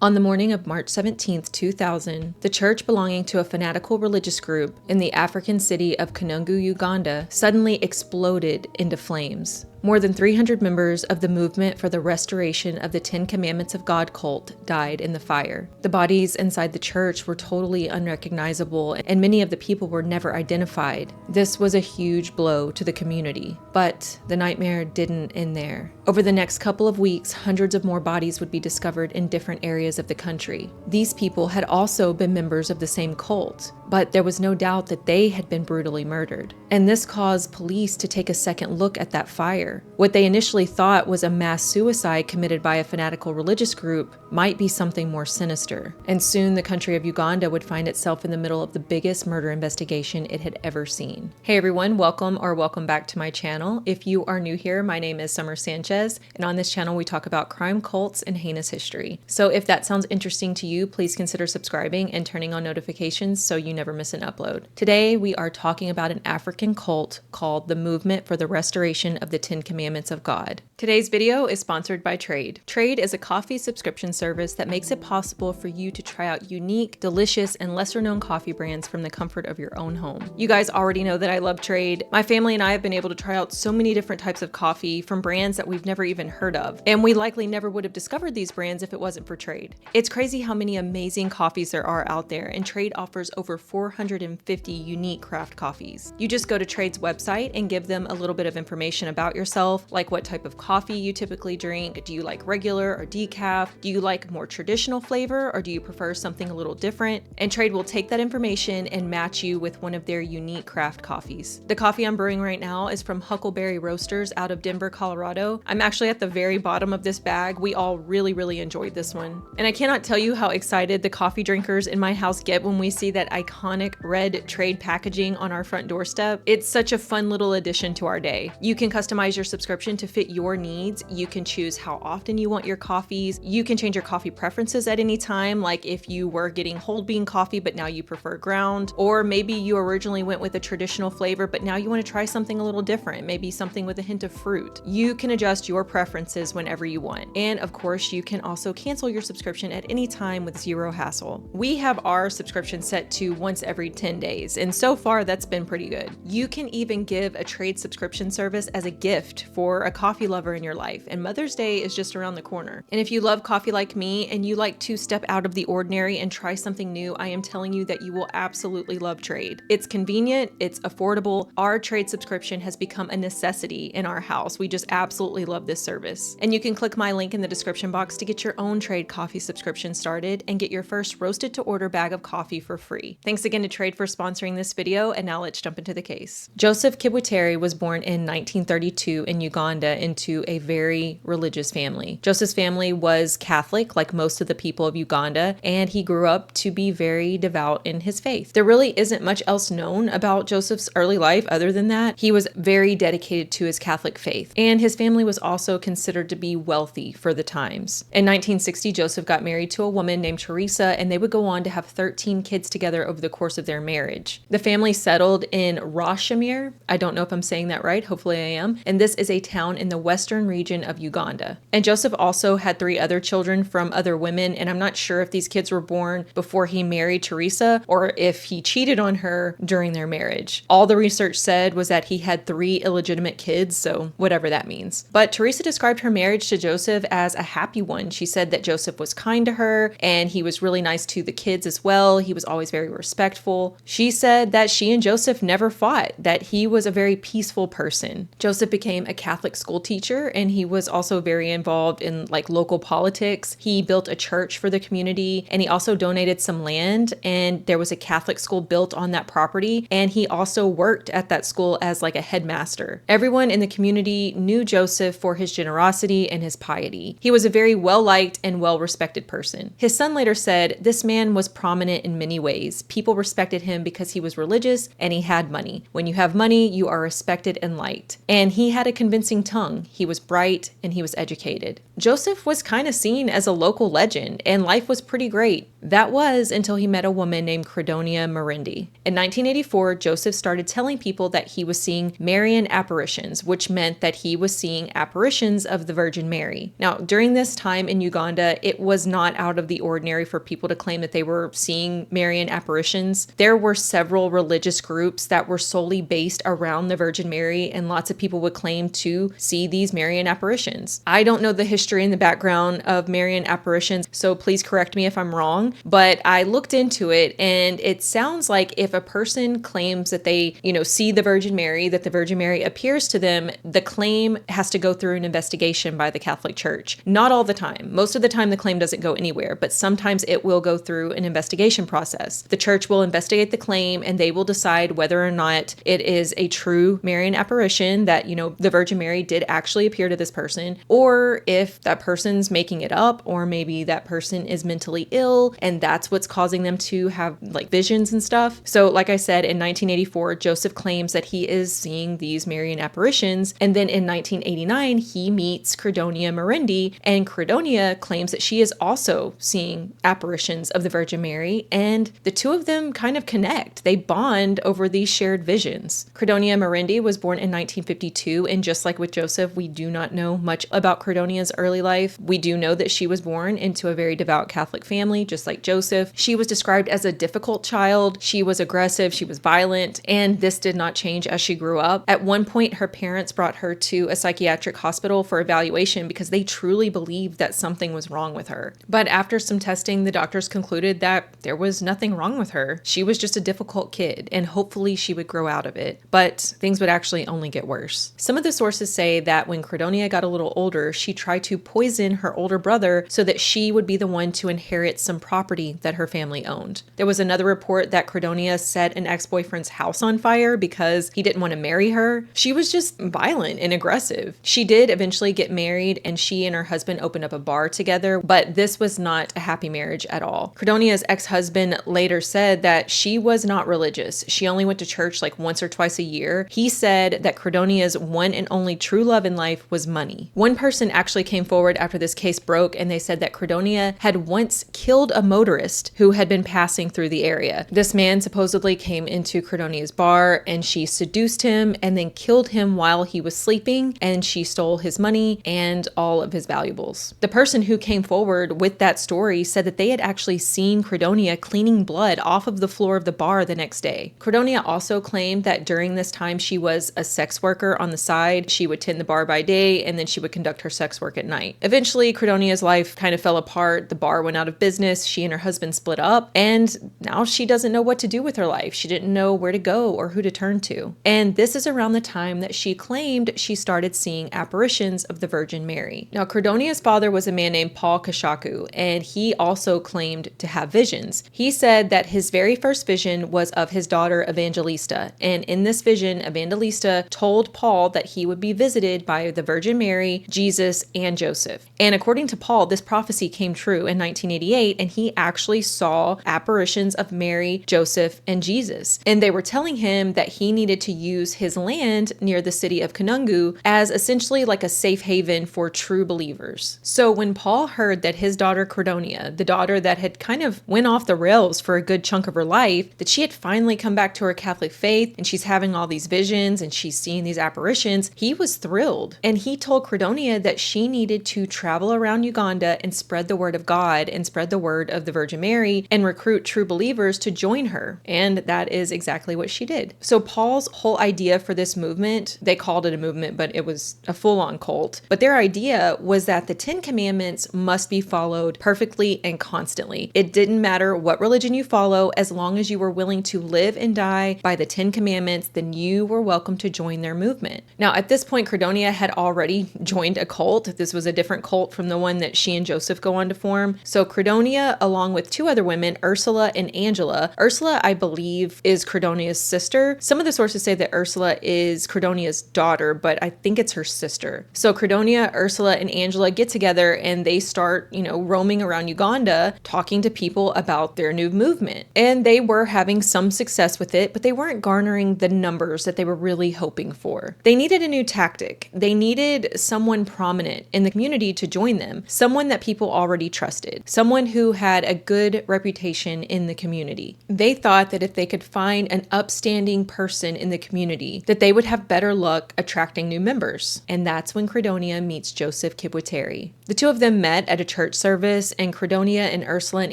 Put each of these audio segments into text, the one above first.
On the morning of March 17, 2000, the church belonging to a fanatical religious group in the African city of Kanungu, Uganda, suddenly exploded into flames. More than 300 members of the movement for the restoration of the Ten Commandments of God cult died in the fire. The bodies inside the church were totally unrecognizable, and many of the people were never identified. This was a huge blow to the community, but the nightmare didn't end there. Over the next couple of weeks, hundreds of more bodies would be discovered in different areas of the country. These people had also been members of the same cult, but there was no doubt that they had been brutally murdered. And this caused police to take a second look at that fire. What they initially thought was a mass suicide committed by a fanatical religious group might be something more sinister. And soon the country of Uganda would find itself in the middle of the biggest murder investigation it had ever seen. Hey everyone, welcome back to my channel. If you are new here, my name is Sommer Sanchez, and on this channel we talk about crime, cults, and heinous history. So if that sounds interesting to you, please consider subscribing and turning on notifications so you never miss an upload. Today we are talking about an African cult called the Movement for the Restoration of the Ten Commandments of God. Today's video is sponsored by Trade. Trade is a coffee subscription service that makes it possible for you to try out unique, delicious, and lesser known coffee brands from the comfort of your own home. You guys already know that I love Trade. My family and I have been able to try out so many different types of coffee from brands that we've never even heard of, and we likely never would have discovered these brands if it wasn't for Trade. It's crazy how many amazing coffees there are out there, and Trade offers over 450 unique craft coffees. You just go to Trade's website and give them a little bit of information about yourself, like what type of coffee you typically drink. Do you like regular or decaf? Do you like more traditional flavor, or do you prefer something a little different? And Trade will take that information and match you with one of their unique craft coffees. The coffee I'm brewing right now is from Huckleberry Roasters out of Denver, Colorado. I'm actually at the very bottom of this bag. We all really enjoyed this one. And I cannot tell you how excited the coffee drinkers in my house get when we see that iconic red Trade packaging on our front doorstep. It's such a fun little addition to our day. You can customize your subscription to fit your needs. You can choose how often you want your coffees. You can change your coffee preferences at any time, like if you were getting whole bean coffee but now you prefer ground, or maybe you originally went with a traditional flavor but now you want to try something a little different, maybe something with a hint of fruit. You can adjust your preferences whenever you want. And of course, you can also cancel your subscription at any time with zero hassle. We have our subscription set to once every 10 days, and so far that's been pretty good. You can even give a Trade subscription service as a gift for a coffee lover in your life, and Mother's Day is just around the corner. And if you love coffee like me and you like to step out of the ordinary and try something new, I am telling you that you will absolutely love Trade. It's convenient, it's affordable. Our Trade subscription has become a necessity in our house. We just absolutely love this service. And you can click my link in the description box to get your own Trade coffee subscription started and get your first roasted to order bag of coffee for free. Thanks again to Trade for sponsoring this video, and now let's jump into the case. Joseph Kibwetere was born in 1932 in Uganda into a very religious family. Joseph's family was Catholic, like most of the people of Uganda, and he grew up to be very devout in his faith. There really isn't much else known about Joseph's early life other than that. He was very dedicated to his Catholic faith, and his family was also considered to be wealthy for the times. In 1960, Joseph got married to a woman named Teresa, and they would go on to have 13 kids together over the course of their marriage. The family settled in Roshamir. I don't know if I'm saying that right, hopefully I am, and this is a town in the western region of Uganda. And Joseph also had 3 other children from other women, and I'm not sure if these kids were born before he married Teresa or if he cheated on her during their marriage. All the research said was that he had 3 illegitimate kids, so whatever that means. But Teresa described her marriage to Joseph as a happy one. She said that Joseph was kind to her and he was really nice to the kids as well. He was always very respectful. She said that she and Joseph never fought, that he was a very peaceful person. Joseph became a Catholic school teacher, and he was also very involved in local politics. He built a church for the community, and he also donated some land, and there was a Catholic school built on that property, and he also worked at that school as a headmaster. Everyone in the community knew Joseph for his generosity and his piety. He was a very well-liked and well-respected person. His son later said, "This man was prominent in many ways. People respected him because he was religious and he had money. When you have money, you are respected and liked. And he had a convincing tongue. He he was bright and he was educated. Joseph was kind of seen as a local legend, and life was pretty great. That was until he met a woman named Credonia Marindi. In 1984, Joseph started telling people that he was seeing Marian apparitions, which meant that he was seeing apparitions of the Virgin Mary. Now, during this time in Uganda, it was not out of the ordinary for people to claim that they were seeing Marian apparitions. There were several religious groups that were solely based around the Virgin Mary, and lots of people would claim to see these Marian apparitions. I don't know the history and the background of Marian apparitions, so please correct me if I'm wrong, but I looked into it, and it sounds like if a person claims that they, see the Virgin Mary, that the Virgin Mary appears to them, the claim has to go through an investigation by the Catholic Church. Not all the time. Most of the time the claim doesn't go anywhere, but sometimes it will go through an investigation process. The church will investigate the claim, and they will decide whether or not it is a true Marian apparition, that, the Virgin Mary did actually appear to this person, or if that person's making it up, or maybe that person is mentally ill and that's what's causing them to have visions and stuff. So like I said, in 1984, Joseph claims that he is seeing these Marian apparitions, and then in 1989 he meets Credonia Marindi, and Credonia claims that she is also seeing apparitions of the Virgin Mary, and the two of them kind of connect. They bond over these shared visions. Credonia Marindi was born in 1952, and just like with Joseph, we do not know much about Credonia's early life. We do know that she was born into a very devout Catholic family, just like Joseph. She was described as a difficult child. She was aggressive, she was violent, and this did not change as she grew up. At one point, her parents brought her to a psychiatric hospital for evaluation because they truly believed that something was wrong with her. But after some testing, the doctors concluded that there was nothing wrong with her. She was just a difficult kid, and hopefully she would grow out of it. But things would actually only get worse. Some of the sources say that when Credonia got a little older, she tried to poison her older brother so that she would be the one to inherit some property that her family owned. There was another report that Credonia set an ex-boyfriend's house on fire because he didn't want to marry her. She was just violent and aggressive. She did eventually get married, and she and her husband opened up a bar together, but this was not a happy marriage at all. Credonia's ex-husband later said that she was not religious. She only went to church once or twice a year. He said that Credonia's one and only true love in life was money. One person actually came forward after this case broke, and they said that Credonia had once killed a motorist who had been passing through the area. This man supposedly came into Credonia's bar, and she seduced him and then killed him while he was sleeping, and she stole his money and all of his valuables. The person who came forward with that story said that they had actually seen Credonia cleaning blood off of the floor of the bar the next day. Credonia also claimed that during this time she was a sex worker on the side. She would tend the bar by day, and then she would conduct her sex work at night. Eventually, Credonia's life kind of fell apart. The bar went out of business. She and her husband split up, and now she doesn't know what to do with her life. She didn't know where to go or who to turn to. And this is around the time that she claimed she started seeing apparitions of the Virgin Mary. Now, Credonia's father was a man named Paul Kashaku, and he also claimed to have visions. He said that his very first vision was of his daughter Evangelista, and in this vision, Evangelista told Paul that he would be visited by the Virgin Mary, Jesus, and Joseph. And according to Paul, this prophecy came true in 1988, and he actually saw apparitions of Mary, Joseph, and Jesus. And they were telling him that he needed to use his land near the city of Kanungu as essentially a safe haven for true believers. So when Paul heard that his daughter Credonia, the daughter that had kind of went off the rails for a good chunk of her life, that she had finally come back to her Catholic faith, and she's having all these visions and she's seeing these apparitions, he was thrilled. And he told Credonia that she needed to travel around Uganda and spread the word of God and spread the word of the Virgin Mary and recruit true believers to join her. And that is exactly what she did. So Paul's whole idea for this movement, they called it a movement, but it was a full-on cult. But their idea was that the 10 Commandments must be followed perfectly and constantly. It didn't matter what religion you follow, as long as you were willing to live and die by the 10 Commandments, then you were welcome to join their movement. Now, at this point, Credonia had already joined a cult. This was a different cult from the one that she and Joseph go on to form. So Credonia, along with two other women, Ursula and Angela. Ursula, I believe, is Credonia's sister. Some of the sources say that Ursula is Credonia's daughter, but I think it's her sister. So Credonia, Ursula, and Angela get together and they start, roaming around Uganda, talking to people about their new movement. And they were having some success with it, but they weren't garnering the numbers that they were really hoping for. They needed a new tactic. They they needed someone prominent in the community to join them, someone that people already trusted, someone who had a good reputation in the community. They thought that if they could find an upstanding person in the community, that they would have better luck attracting new members. And that's when Credonia meets Joseph Kibweteri. The two of them met at a church service, and Credonia and Ursula and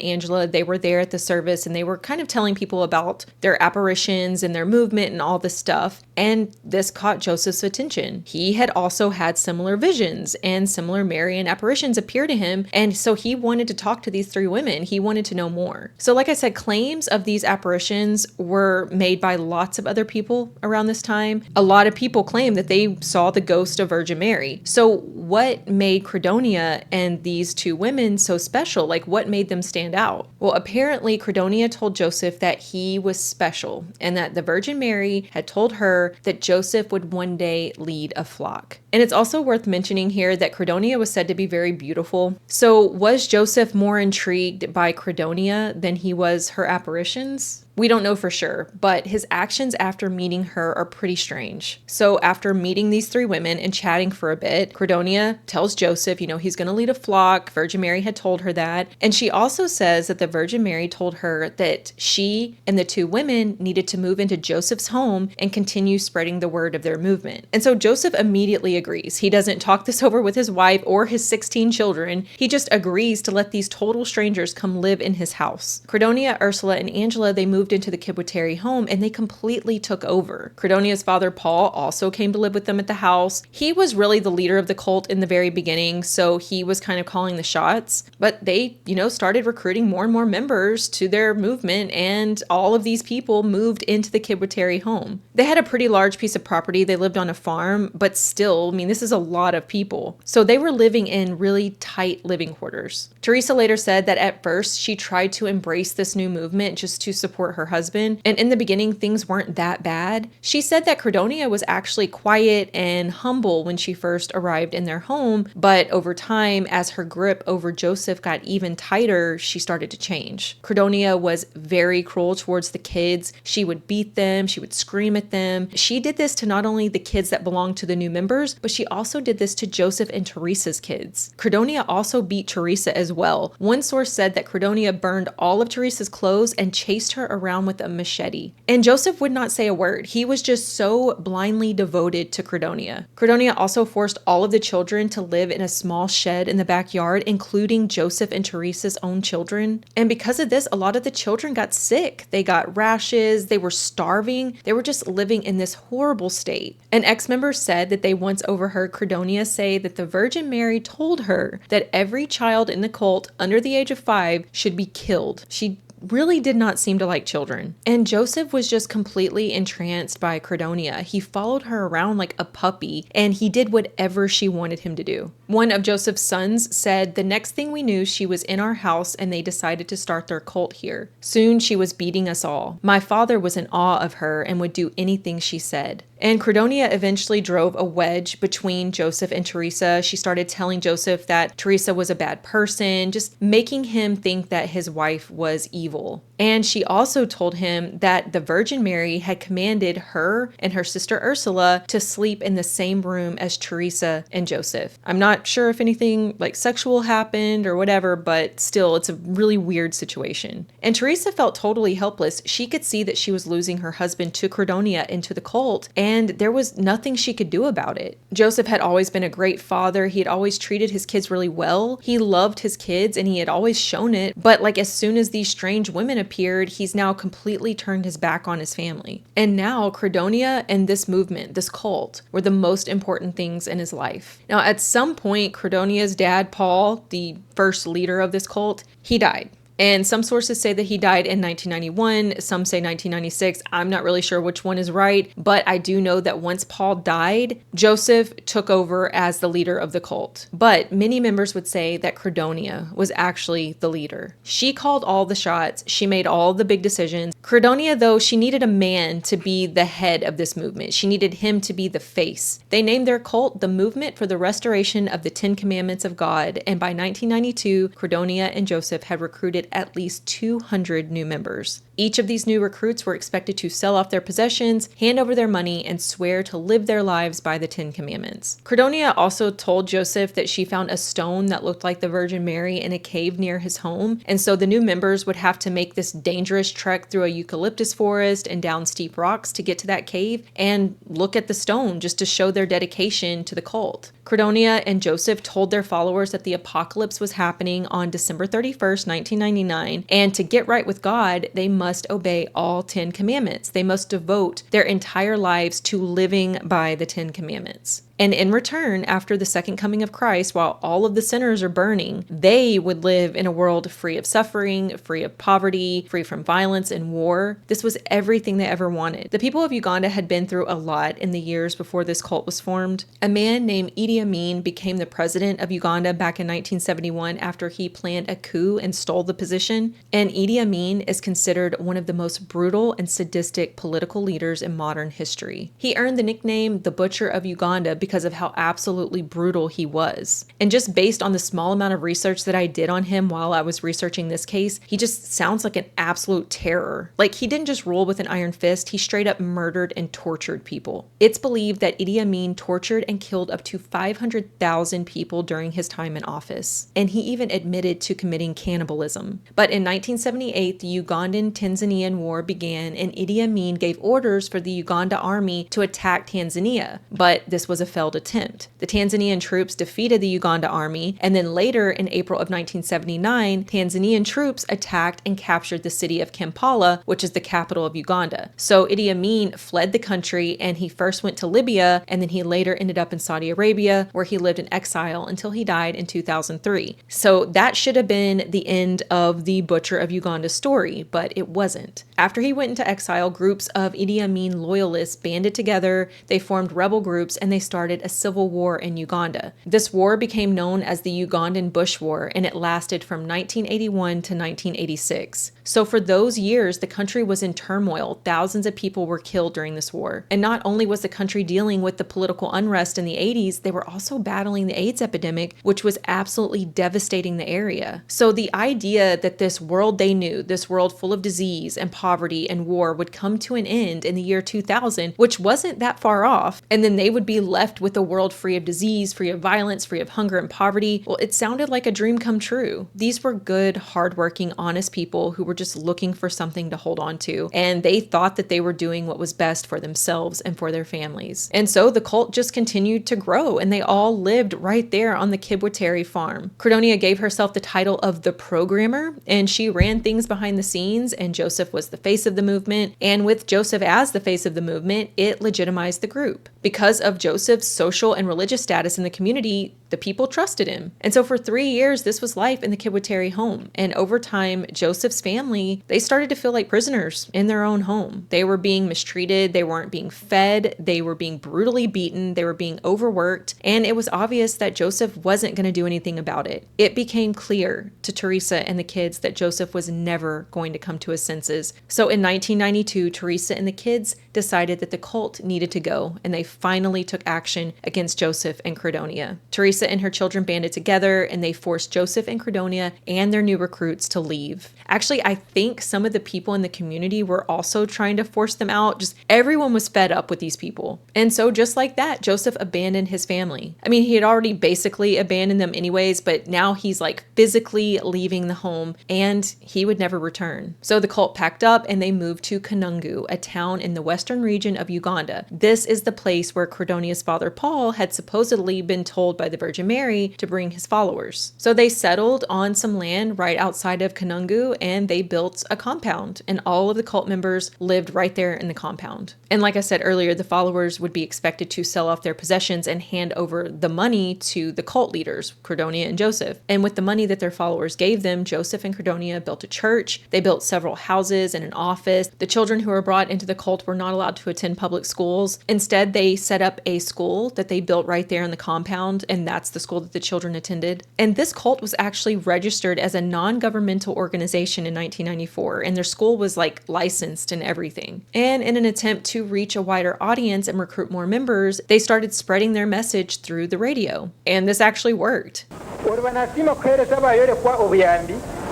Angela, they were there at the service, and they were kind of telling people about their apparitions and their movement and all this stuff. And this caught Joseph's attention. He had also had similar visions, and similar Marian apparitions appear to him. And so he wanted to talk to these three women. He wanted to know more. So like I said, claims of these apparitions were made by lots of other people around this time. A lot of people claim that they saw the ghost of Virgin Mary. So what made Credonia and these two women so special? Like, what made them stand out? Well, apparently Credonia told Joseph that he was special, and that the Virgin Mary had told her that Joseph would one day lead a flock. And it's also worth mentioning here that Credonia was said to be very beautiful. So was Joseph more intrigued by Credonia than he was her apparitions? We don't know for sure, but his actions after meeting her are pretty strange. So after meeting these three women and chatting for a bit, Credonia tells Joseph, he's going to lead a flock. Virgin Mary had told her that. And she also says that the Virgin Mary told her that she and the two women needed to move into Joseph's home and continue spreading the word of their movement. And so Joseph immediately agrees. He doesn't talk this over with his wife or his 16 children. He just agrees to let these total strangers come live in his house. Credonia, Ursula, and Angela, they moved into the Kibweteri home, and they completely took over. Credonia's father, Paul, also came to live with them at the house. He was really the leader of the cult in the very beginning, so he was kind of calling the shots. But they, started recruiting more and more members to their movement, and all of these people moved into the Kibweteri home. They had a pretty large piece of property. They lived on a farm, but still, this is a lot of people. So they were living in really tight living quarters. Teresa later said that at first she tried to embrace this new movement just to support her husband, and in the beginning things weren't that bad. She said that Credonia was actually quiet and humble when she first arrived in their home, but over time, as her grip over Joseph got even tighter, she started to change. Credonia was very cruel towards the kids. She would beat them, she would scream at them. She did this to not only the kids that belonged to the new members, but she also did this to Joseph and Teresa's kids. Credonia also beat Teresa as well. One source said that Credonia burned all of Teresa's clothes and chased her around with a machete. And Joseph would not say a word. He was just so blindly devoted to Credonia. Credonia also forced all of the children to live in a small shed in the backyard, including Joseph and Teresa's own children. And because of this, a lot of the children got sick. They got rashes, they were starving, they were just living in this horrible state. An ex-member said that they once overheard Credonia say that the Virgin Mary told her that every child in the cult under the age of 5 should be killed. She really did not seem to like children. And Joseph was just completely entranced by Credonia. He followed her around like a puppy, and he did whatever she wanted him to do. One of Joseph's sons said, "The next thing we knew, she was in our house and they decided to start their cult here. Soon she was beating us all. My father was in awe of her and would do anything she said." And Credonia eventually drove a wedge between Joseph and Teresa. She started telling Joseph that Teresa was a bad person, just making him think that his wife was evil. And she also told him that the Virgin Mary had commanded her and her sister Ursula to sleep in the same room as Teresa and Joseph. I'm not sure if anything like sexual happened or whatever, but still, it's a really weird situation. And Teresa felt totally helpless. She could see that she was losing her husband to Credonia into the cult, and there was nothing she could do about it. Joseph had always been a great father. He had always treated his kids really well. He loved his kids and he had always shown it. But as soon as these strange women appeared, he's now completely turned his back on his family. And now Credonia and this movement, this cult, were the most important things in his life. Now, at some point, Credonia's dad, Paul, the first leader of this cult, he died. And some sources say that he died in 1991. Some say 1996. I'm not really sure which one is right, but I do know that once Paul died, Joseph took over as the leader of the cult. But many members would say that Credonia was actually the leader. She called all the shots. She made all the big decisions. Credonia, though, she needed a man to be the head of this movement. She needed him to be the face. They named their cult the Movement for the Restoration of the Ten Commandments of God. And by 1992, Credonia and Joseph had recruited recruited at least 200 new members. Each of these new recruits were expected to sell off their possessions, hand over their money, and swear to live their lives by the 10 Commandments. Credonia also told Joseph that she found a stone that looked like the Virgin Mary in a cave near his home, and so the new members would have to make this dangerous trek through a eucalyptus forest and down steep rocks to get to that cave and look at the stone just to show their dedication to the cult. Credonia and Joseph told their followers that the apocalypse was happening on December 31st, 1999, and to get right with God, they must obey all 10 commandments. They must devote their entire lives to living by the 10 commandments. And in return, after the second coming of Christ, while all of the sinners are burning, they would live in a world free of suffering, free of poverty, free from violence and war. This was everything they ever wanted. The people of Uganda had been through a lot in the years before this cult was formed. A man named Idi Amin became the president of Uganda back in 1971 after he planned a coup and stole the position. And Idi Amin is considered one of the most brutal and sadistic political leaders in modern history. He earned the nickname the Butcher of Uganda because of how absolutely brutal he was. And just based on the small amount of research that I did on him while I was researching this case, he just sounds like an absolute terror. Like, he didn't just rule with an iron fist, he straight up murdered and tortured people. It's believed that Idi Amin tortured and killed up to 500,000 people during his time in office. And he even admitted to committing cannibalism. But in 1978, the Ugandan-Tanzanian War began, and Idi Amin gave orders for the Uganda army to attack Tanzania. But this was a failed attempt. The Tanzanian troops defeated the Uganda army, and then later in April of 1979, Tanzanian troops attacked and captured the city of Kampala, which is the capital of Uganda. So Idi Amin fled the country, and he first went to Libya, and then he later ended up in Saudi Arabia, where he lived in exile until he died in 2003. So that should have been the end of the Butcher of Uganda story, but it wasn't. After he went into exile, groups of Idi Amin loyalists banded together, they formed rebel groups, and they started a civil war in Uganda. This war became known as the Ugandan Bush War, and it lasted from 1981 to 1986. So for those years, the country was in turmoil. Thousands of people were killed during this war. And not only was the country dealing with the political unrest in the 80s, they were also battling the AIDS epidemic, which was absolutely devastating the area. So the idea that this world they knew, this world full of disease and poverty and war, would come to an end in the year 2000, which wasn't that far off, and then they would be left with a world free of disease, free of violence, free of hunger and poverty, well, it sounded like a dream come true. These were good, hardworking, honest people who were just looking for something to hold on to, and they thought that they were doing what was best for themselves and for their families. And so the cult just continued to grow, and they all lived right there on the Kibweteri farm. Credonia gave herself the title of the programmer, and she ran things behind the scenes, and Joseph was the face of the movement, and with Joseph as the face of the movement, it legitimized the group. Because of Joseph's social and religious status in the community, the people trusted him. And so for 3 years, this was life in the Kibweteri home. And over time, Joseph's family, they started to feel like prisoners in their own home. They were being mistreated. They weren't being fed. They were being brutally beaten. They were being overworked. And it was obvious that Joseph wasn't going to do anything about it. It became clear to Teresa and the kids that Joseph was never going to come to his senses. So in 1992, Teresa and the kids decided that the cult needed to go, and they finally took action against Joseph and Credonia. Teresa and her children banded together, and they forced Joseph and Credonia and their new recruits to leave. Actually, I think some of the people in the community were also trying to force them out. Just everyone was fed up with these people. And so just like that, Joseph abandoned his family. I mean, he had already basically abandoned them anyways, but now he's like physically leaving the home, and he would never return. So the cult packed up and they moved to Kanungu, a town in the western region of Uganda. This is the place where Credonia's father Paul had supposedly been told by the Virgin Mary to bring his followers. So they settled on some land right outside of Kanungu, and they built a compound, and all of the cult members lived right there in the compound. And like I said earlier, the followers would be expected to sell off their possessions and hand over the money to the cult leaders, Credonia and Joseph. And with the money that their followers gave them, Joseph and Credonia built a church. They built several houses and an office. The children who were brought into the cult were not allowed to attend public schools. Instead, they set up a school that they built right there in the compound, and that's the school that the children attended. And this cult was actually registered as a non-governmental organization in 1994, and their school was like licensed and everything. And in an attempt to reach a wider audience and recruit more members, they started spreading their message through the radio. And this actually worked.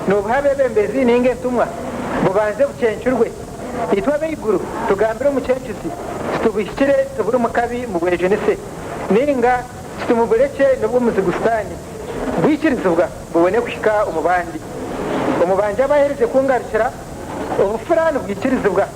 n'obuhabe bembezi ninge ntumwa bubanze bucencyurwe itwa beiguru tugambire umucencyusi tubishyire tubure umukabi mu bwejenese ninga tumubuleke nubwo muzigustani bwikirizibwa bubone kushika umubandi abahereze kungarukira ubufurani bwikirizibwa.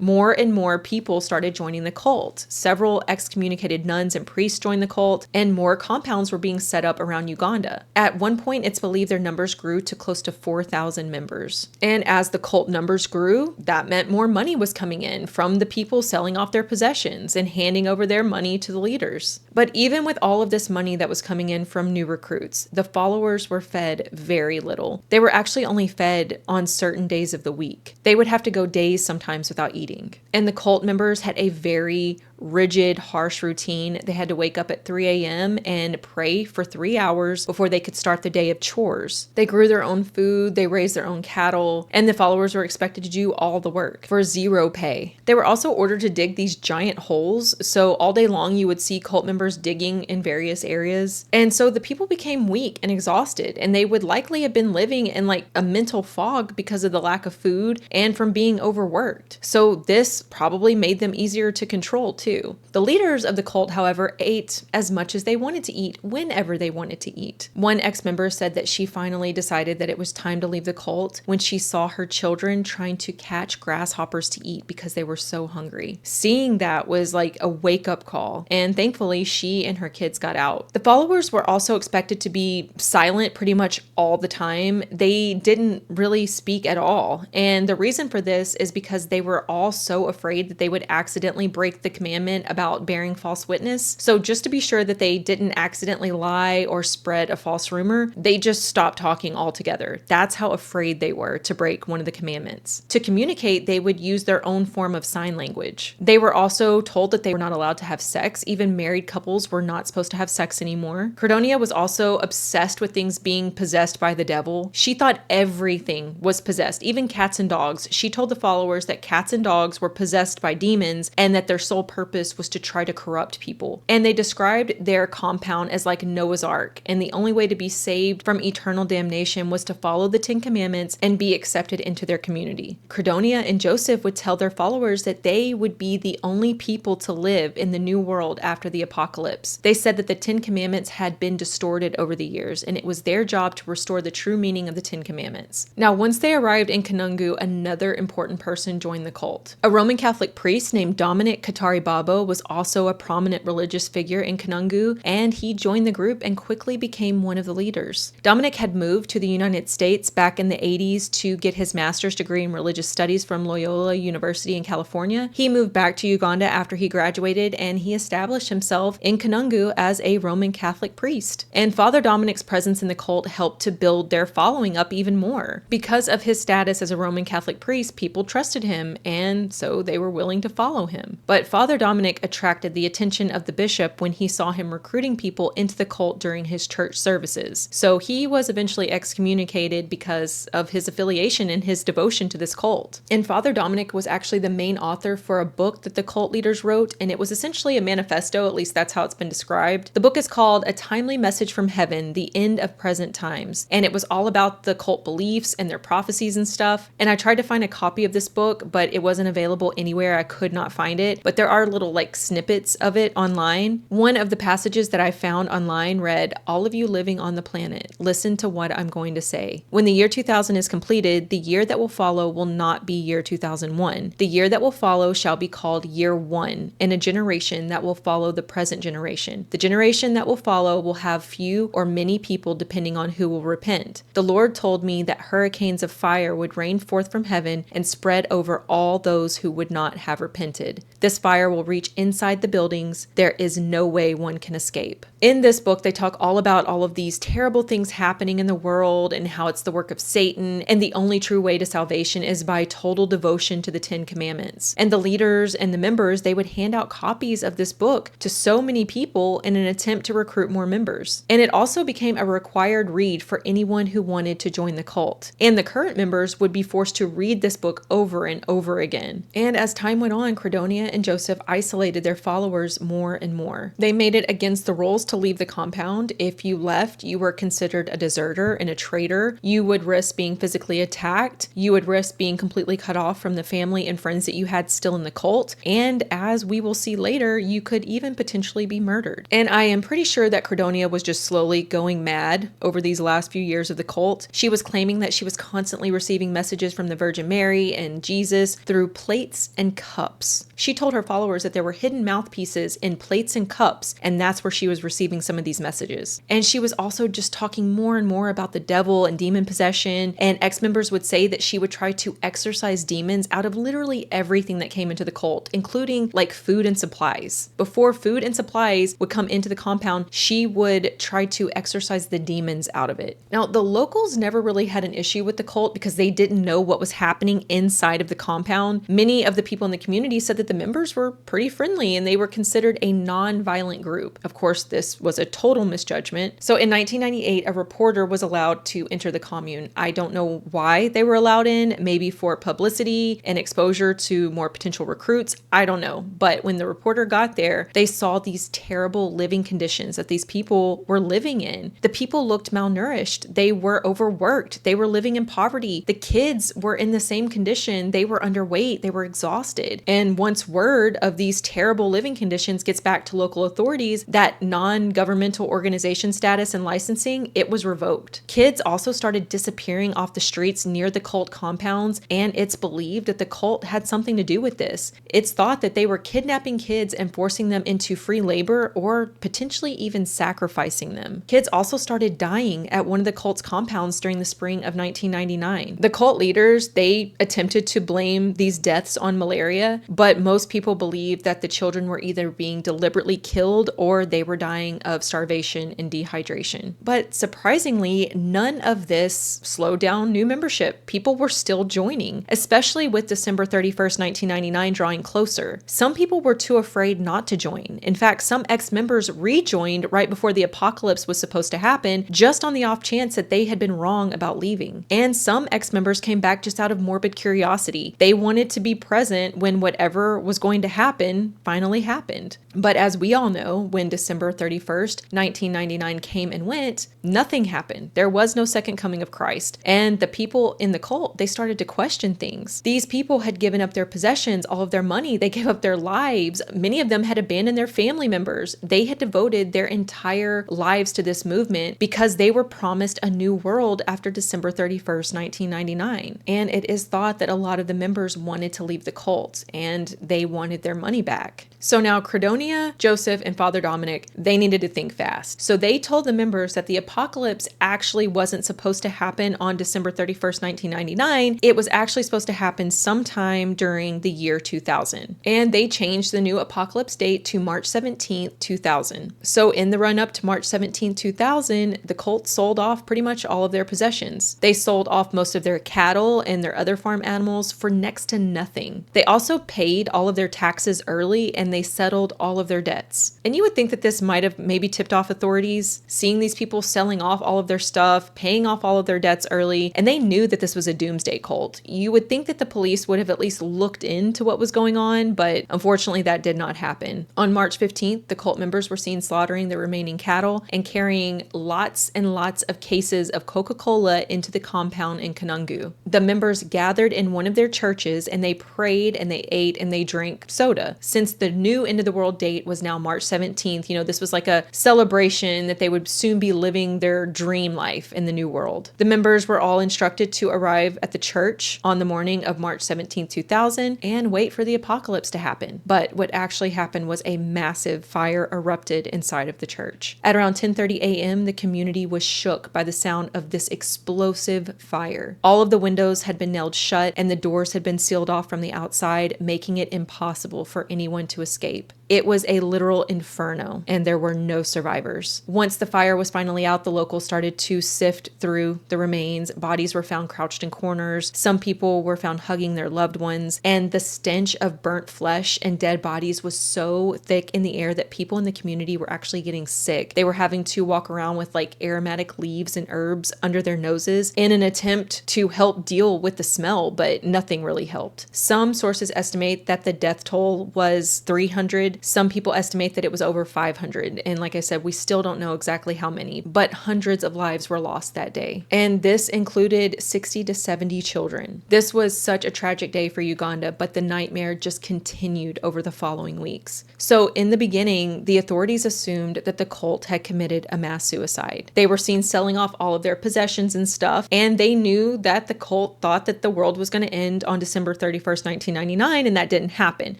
More and more people started joining the cult. Several excommunicated nuns and priests joined the cult, and more compounds were being set up around Uganda. At one point, it's believed their numbers grew to close to 4,000 members. And as the cult numbers grew, that meant more money was coming in from the people selling off their possessions and handing over their money to the leaders. But even with all of this money that was coming in from new recruits, the followers were fed very little. They were actually only fed on certain days of the week. They would have to go days sometimes without eating. And the cult members had a very rigid, harsh routine. They had to wake up at 3 a.m. and pray for 3 hours before they could start the day of chores. They grew their own food, they raised their own cattle, and the followers were expected to do all the work for zero pay. They were also ordered to dig these giant holes, so all day long you would see cult members digging in various areas. And so the people became weak and exhausted, and they would likely have been living in like a mental fog because of the lack of food and from being overworked. So this probably made them easier to control too. The leaders of the cult, however, ate as much as they wanted to eat whenever they wanted to eat. One ex-member said that she finally decided that it was time to leave the cult when she saw her children trying to catch grasshoppers to eat because they were so hungry. Seeing that was like a wake-up call, and thankfully she and her kids got out. The followers were also expected to be silent pretty much all the time. They didn't really speak at all, and the reason for this is because they were all so afraid that they would accidentally break the commandment about bearing false witness. So just to be sure that they didn't accidentally lie or spread a false rumor, they just stopped talking altogether. That's how afraid they were to break one of the commandments. To communicate, they would use their own form of sign language. They were also told that they were not allowed to have sex. Even married couples were not supposed to have sex anymore. Credonia was also obsessed with things being possessed by the devil. She thought everything was possessed, even cats and dogs. She told the followers that cats and dogs were possessed by demons and that their sole purpose was to try to corrupt people. And they described their compound as like Noah's Ark, and the only way to be saved from eternal damnation was to follow the 10 Commandments and be accepted into their community. Credonia and Joseph would tell their followers that they would be the only people to live in the new world after the apocalypse. They said that the 10 Commandments had been distorted over the years, and it was their job to restore the true meaning of the 10 Commandments. Now, once they arrived in Kanungu, another important person joined the cult. A Roman Catholic priest named Dominic Katari Baba was also a prominent religious figure in Kanungu, and he joined the group and quickly became one of the leaders. Dominic had moved to the United States back in the 80s to get his master's degree in religious studies from Loyola University in California. He moved back to Uganda after he graduated, and he established himself in Kanungu as a Roman Catholic priest. And Father Dominic's presence in the cult helped to build their following up even more. Because of his status as a Roman Catholic priest, people trusted him, and so they were willing to follow him. But Father Dominic attracted the attention of the bishop when he saw him recruiting people into the cult during his church services. So he was eventually excommunicated because of his affiliation and his devotion to this cult. And Father Dominic was actually the main author for a book that the cult leaders wrote, and it was essentially a manifesto, at least that's how it's been described. The book is called A Timely Message from Heaven, The End of Present Times, and it was all about the cult beliefs and their prophecies and stuff. And I tried to find a copy of this book, but it wasn't available anywhere. I could not find it, but there are little like snippets of it online. One of the passages that I found online read, "All of you living on the planet, listen to what I'm going to say. When the year 2000 is completed, the year that will follow will not be year 2001. The year that will follow shall be called year 1, in a generation that will follow the present generation. The generation that will follow will have few or many people depending on who will repent. The Lord told me that hurricanes of fire would rain forth from heaven and spread over all those who would not have repented. This fire will reach inside the buildings. There is no way one can escape." In this book, they talk all about all of these terrible things happening in the world and how it's the work of Satan, and the only true way to salvation is by total devotion to the 10 Commandments. And the leaders and the members, they would hand out copies of this book to so many people in an attempt to recruit more members. And it also became a required read for anyone who wanted to join the cult. And the current members would be forced to read this book over and over again. And as time went on, Credonia and Joseph isolated their followers more and more. They made it against the rules to leave the compound. If you left, you were considered a deserter and a traitor. You would risk being physically attacked. You would risk being completely cut off from the family and friends that you had still in the cult. And as we will see later, you could even potentially be murdered. And I am pretty sure that Credonia was just slowly going mad over these last few years of the cult. She was claiming that she was constantly receiving messages from the Virgin Mary and Jesus through plates and cups. She told her followers that there were hidden mouthpieces in plates and cups, and that's where she was receiving some of these messages. And she was also just talking more and more about the devil and demon possession, and ex-members would say that she would try to exorcise demons out of literally everything that came into the cult, including like food and supplies. Before food and supplies would come into the compound, she would try to exorcise the demons out of it. Now, the locals never really had an issue with the cult because they didn't know what was happening inside of the compound. Many of the people in the community said that the members were pretty friendly and they were considered a non-violent group. Of course, this was a total misjudgment. So in 1998, a reporter was allowed to enter the commune. I don't know why they were allowed in, maybe for publicity and exposure to more potential recruits. I don't know. But when the reporter got there, they saw these terrible living conditions that these people were living in. The people looked malnourished. They were overworked. They were living in poverty. The kids were in the same condition. They were underweight. They were exhausted. And once word of these terrible living conditions gets back to local authorities, that non-governmental organization status and licensing, it was revoked. Kids also started disappearing off the streets near the cult compounds, and it's believed that the cult had something to do with this. It's thought that they were kidnapping kids and forcing them into free labor or potentially even sacrificing them. Kids also started dying at one of the cult's compounds during the spring of 1999. The cult leaders, they attempted to blame these deaths on malaria, but most people believe that the children were either being deliberately killed or they were dying of starvation and dehydration. But surprisingly, none of this slowed down new membership. People were still joining, especially with December 31st, 1999 drawing closer. Some people were too afraid not to join. In fact, some ex-members rejoined right before the apocalypse was supposed to happen, just on the off chance that they had been wrong about leaving. And some ex-members came back just out of morbid curiosity. They wanted to be present when whatever was going to happen finally happened. But as we all know, when December 31st, 1999 came and went, nothing happened. There was no second coming of Christ. And the people in the cult, they started to question things. These people had given up their possessions, all of their money. They gave up their lives. Many of them had abandoned their family members. They had devoted their entire lives to this movement because they were promised a new world after December 31st, 1999. And it is thought that a lot of the members wanted to leave the cult and they wanted their money back. So now Credonia, Joseph, and Father Dominic, they needed to think fast. So they told the members that the apocalypse actually wasn't supposed to happen on December 31st, 1999. It was actually supposed to happen sometime during the year 2000. And they changed the new apocalypse date to March 17th, 2000. So in the run up to March 17th, 2000, the cult sold off pretty much all of their possessions. They sold off most of their cattle and their other farm animals for next to nothing. They also paid all of their taxes early and they settled all of their debts. And you would think that this might have maybe tipped off authorities, seeing these people selling off all of their stuff, paying off all of their debts early, and they knew that this was a doomsday cult. You would think that the police would have at least looked into what was going on, but unfortunately that did not happen. On March 15th, the cult members were seen slaughtering the remaining cattle and carrying lots and lots of cases of Coca-Cola into the compound in Kanungu. The members gathered in one of their churches and they prayed and they ate and they drank soda. Since the new end of the world date was now March 17th, this was like a celebration that they would soon be living their dream life in the new world. The members were all instructed to arrive at the church on the morning of March 17th, 2000 and wait for the apocalypse to happen. But what actually happened was a massive fire erupted inside of the church. At around 10:30 a.m., the community was shook by the sound of this explosive fire. All of the windows had been nailed shut and the doors had been sealed off from the outside, making it impossible for anyone to escape. It was a literal inferno, and there were no survivors. Once the fire was finally out, the locals started to sift through the remains. Bodies were found crouched in corners. Some people were found hugging their loved ones, and the stench of burnt flesh and dead bodies was so thick in the air that people in the community were actually getting sick. They were having to walk around with like aromatic leaves and herbs under their noses in an attempt to help deal with the smell, but nothing really helped. Some sources estimate that the death toll was 300. Some people estimate that it was over 500. And like I said, we still don't know exactly how many, but hundreds of lives were lost that day. And this included 60 to 70 children. This was such a tragic day for Uganda, but the nightmare just continued over the following weeks. So in the beginning, the authorities assumed that the cult had committed a mass suicide. They were seen selling off all of their possessions and stuff, and they knew that the cult thought that the world was going to end on December 31st, 1999, and that didn't happen.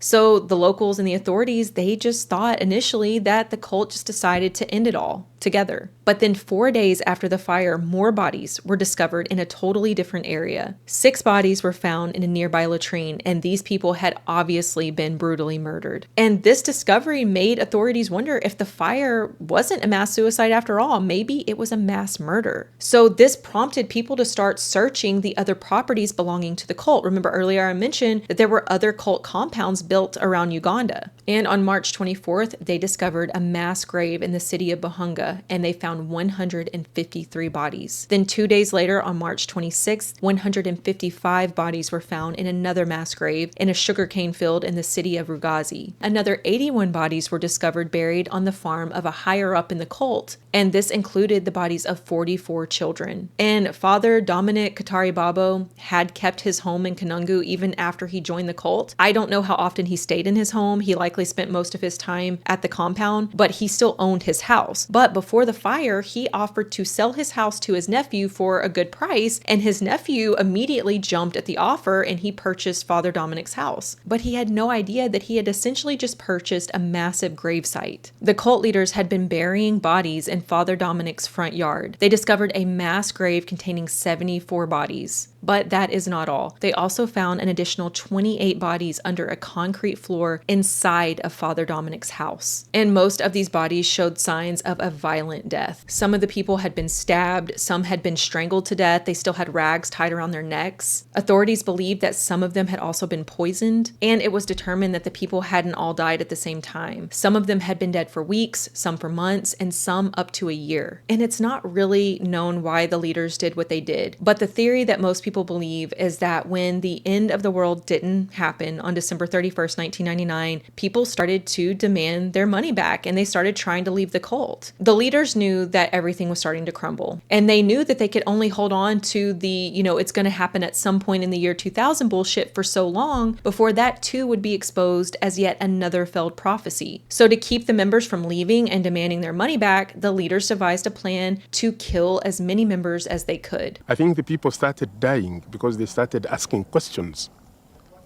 So the locals and the authorities, they just thought initially that the cult just decided to end it all together. But then 4 days after the fire, more bodies were discovered in a totally different area. 6 bodies were found in a nearby latrine, and these people had obviously been brutally murdered. And this discovery made authorities wonder if the fire wasn't a mass suicide after all. Maybe it was a mass murder. So this prompted people to start searching the other properties belonging to the cult. Remember earlier I mentioned that there were other cult compounds built around Uganda. And on March 24th, they discovered a mass grave in the city of Buhunga, and they found 153 bodies. Then 2 days later, on March 26th, 155 bodies were found in another mass grave in a sugarcane field in the city of Rugazi. Another 81 bodies were discovered buried on the farm of a higher up in the cult, and this included the bodies of 44 children. And Father Dominic Kataribabo had kept his home in Kanungu even after he joined the cult. I don't know how often he stayed in his home. He likely spent most of his time at the compound, but he still owned his house. But before the fire, he offered to sell his house to his nephew for a good price, and his nephew immediately jumped at the offer and he purchased Father Dominic's house. But he had no idea that he had essentially just purchased a massive gravesite. The cult leaders had been burying bodies in Father Dominic's front yard. They discovered a mass grave containing 74 bodies. But that is not all. They also found an additional 28 bodies under a concrete floor inside of Father Dominic's house. And most of these bodies showed signs of a violent death. Some of the people had been stabbed, some had been strangled to death, they still had rags tied around their necks. Authorities believed that some of them had also been poisoned, and it was determined that the people hadn't all died at the same time. Some of them had been dead for weeks, some for months, and some up to a year. And it's not really known why the leaders did what they did, but the theory that most people believe is that when the end of the world didn't happen on December 31st, 1999, people started to demand their money back and they started trying to leave the cult. The leaders knew that everything was starting to crumble, and they knew that they could only hold on to the, it's going to happen at some point in the year 2000 bullshit for so long before that too would be exposed as yet another failed prophecy. So to keep the members from leaving and demanding their money back, the leaders devised a plan to kill as many members as they could. I think the people started dying because they started asking questions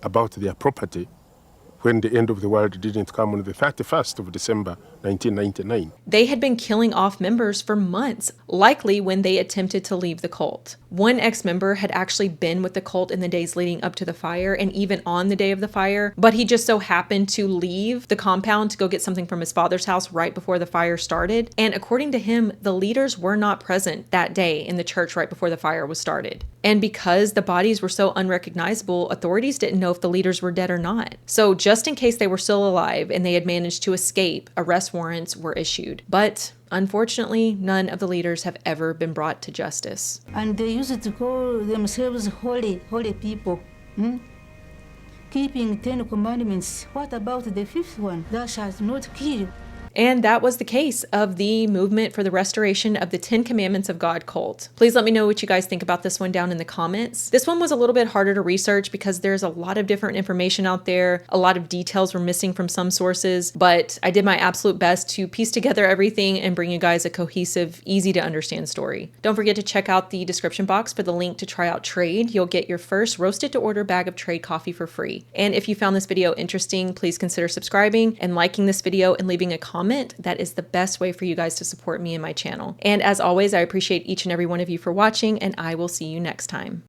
about their property when the end of the world didn't come on the 31st of December, 1999. They had been killing off members for months, likely when they attempted to leave the cult. One ex-member had actually been with the cult in the days leading up to the fire and even on the day of the fire, but he just so happened to leave the compound to go get something from his father's house right before the fire started. And according to him, the leaders were not present that day in the church right before the fire was started. And because the bodies were so unrecognizable, authorities didn't know if the leaders were dead or not. So just in case they were still alive and they had managed to escape, arrest warrants were issued. But unfortunately, none of the leaders have ever been brought to justice. And they used to call themselves holy people. Keeping 10 commandments. What about the 5th one? Thou shalt not kill. And that was the case of the movement for the restoration of the 10 Commandments of God cult. Please let me know what you guys think about this one down in the comments. This one was a little bit harder to research because there's a lot of different information out there. A lot of details were missing from some sources, but I did my absolute best to piece together everything and bring you guys a cohesive, easy to understand story. Don't forget to check out the description box for the link to try out Trade. You'll get your first roasted to order bag of Trade coffee for free. And if you found this video interesting, please consider subscribing and liking this video and leaving a comment. That is the best way for you guys to support me and my channel. And as always, I appreciate each and every one of you for watching, and I will see you next time.